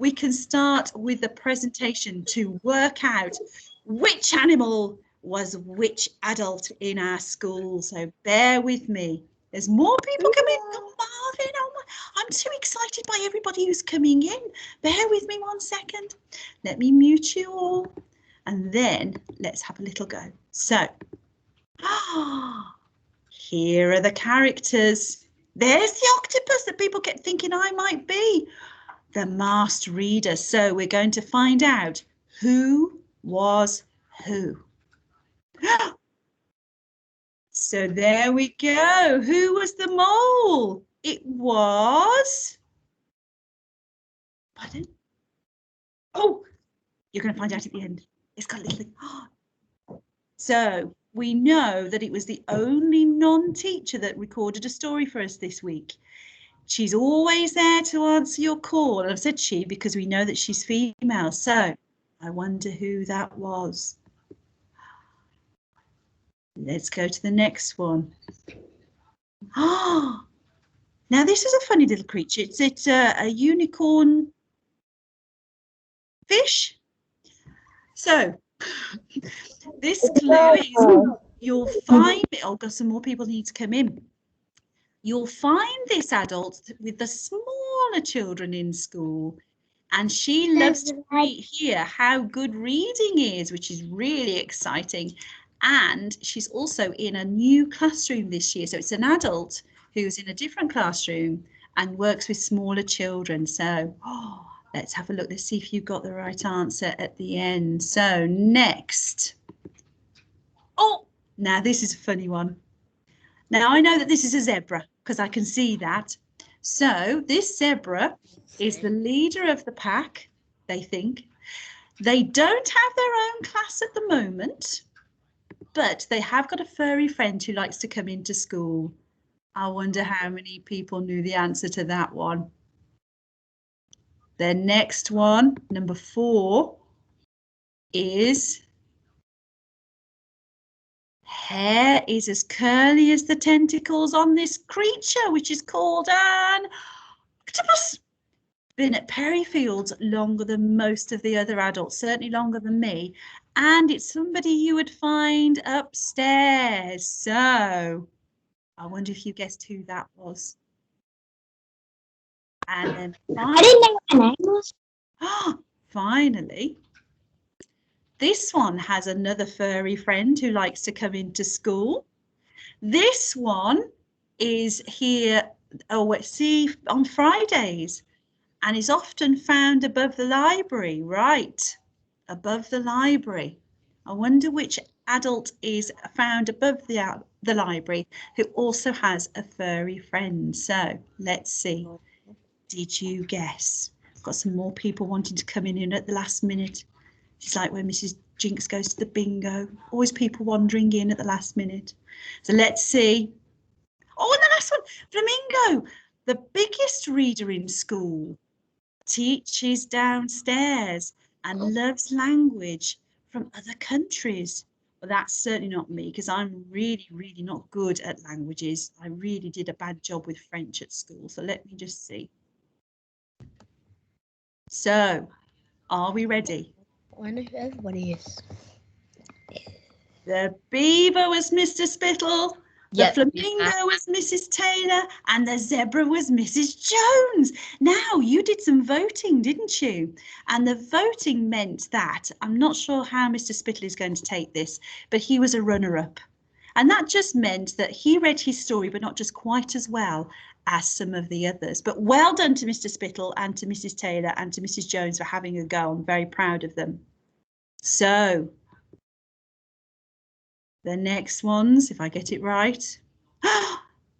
we can start with the presentation to work out which animal was which adult in our school. So bear with me. There's more people coming. Oh, Marvin, oh my, I'm too excited by everybody who's coming in. Bear with me 1 second. Let me mute you all. And then let's have a little go. So, here are the characters. There's the octopus that people kept thinking I might be. The masked reader. So we're going to find out who was who. So there we go. Who was the mole? It was... Pardon? Oh, you're going to find out at the end. It's got a little... So we know that it was the only non-teacher that recorded a story for us this week. She's always there to answer your call. And I've said she because we know that she's female. So I wonder who that was. Let's go to the next one. Ah, now this is a funny little creature. It's a unicorn fish. So this clue is you'll find, oh, got some more people need to come in. You'll find this adult with the smaller children in school, and she loves to hear how good reading is, which is really exciting. And she's also in a new classroom this year. So it's an adult who's in a different classroom and works with smaller children. So let's have a look. Let's see if you got the right answer at the end. So next. Oh, now this is a funny one. Now I know that this is a zebra because I can see that. So this zebra is the leader of the pack, they think. They don't have their own class at the moment, but they have got a furry friend who likes to come into school. I wonder how many people knew the answer to that one. The next one, number 4, is hair is as curly as the tentacles on this creature, which is called an octopus. Been at Perryfields longer than most of the other adults, certainly longer than me. And it's somebody you would find upstairs. So I wonder if you guessed who that was. And then finally, I didn't know what her name was. Finally, this one has another furry friend who likes to come into school. This one is here, on Fridays, and is often found above the library, right, above the library. I wonder which adult is found above the library who also has a furry friend. So let's see. Did you guess? I've got some more people wanting to come in at the last minute. It's like when Mrs. Jinks goes to the bingo. Always people wandering in at the last minute. So let's see. Oh, and the last one, Flamingo, the biggest reader in school, teaches downstairs and loves language from other countries. Well, that's certainly not me because I'm really, really not good at languages. I really did a bad job with French at school. So let me just see. So, are we ready? I wonder who everybody is. The beaver was Mr. Spittle. The flamingo was Mrs. Taylor, and the zebra was Mrs. Jones. Now, you did some voting, didn't you? And the voting meant that, I'm not sure how Mr. Spittle is going to take this, but he was a runner-up. And that just meant that he read his story, but not just quite as well as some of the others. But well done to Mr. Spittle and to Mrs. Taylor and to Mrs. Jones for having a go. I'm very proud of them. So, the next ones, if I get it right.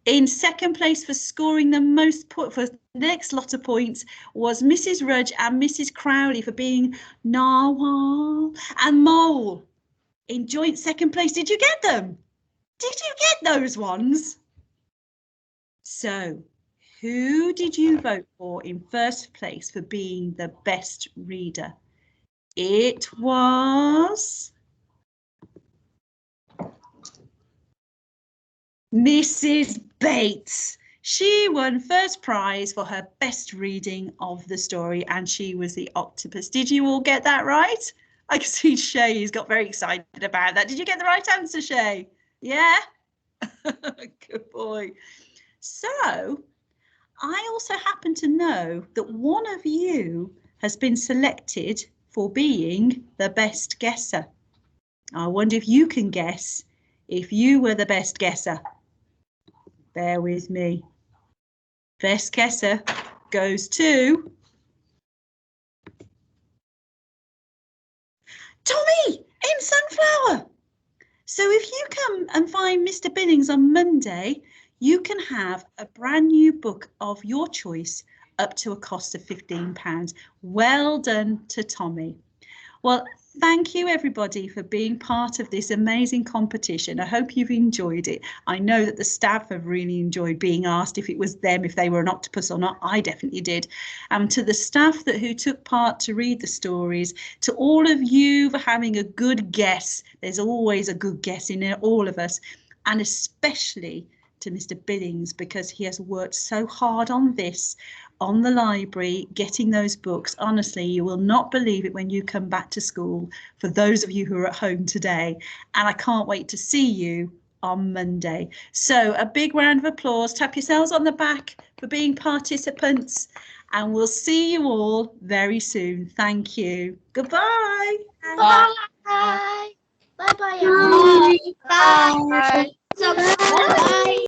In second place for scoring the most for the next lot of points was Mrs. Rudge and Mrs. Crowley for being narwhal and mole. In joint second place, did you get them? Did you get those ones? So, who did you vote for in first place for being the best reader? It was Mrs. Bates. She won first prize for her best reading of the story, and she was the octopus. Did you all get that right? I can see Shay's got very excited about that. Did you get the right answer, Shay? Yeah? Good boy. So, I also happen to know that one of you has been selected for being the best guesser. I wonder if you can guess if you were the best guesser. Bear with me. Best guesser goes to Tommy in Sunflower. So if you come and find Mr. Billings on Monday, you can have a brand new book of your choice up to a cost of £15. Well done to Tommy. Well, thank you everybody for being part of this amazing competition. I hope you've enjoyed it. I know that the staff have really enjoyed being asked if it was them, if they were an octopus or not. I definitely did. To the staff who took part to read the stories, to all of you for having a good guess. There's always a good guess in all of us, and especially to Mr. Billings, because he has worked so hard on this, on the library, getting those books. Honestly, you will not believe it when you come back to school, for those of you who are at home today. And I can't wait to see you on Monday. So a big round of applause. Tap yourselves on the back for being participants. And we'll see you all very soon. Thank you. Goodbye. Bye. Bye. Bye. Bye. Bye. Bye. Bye. Bye.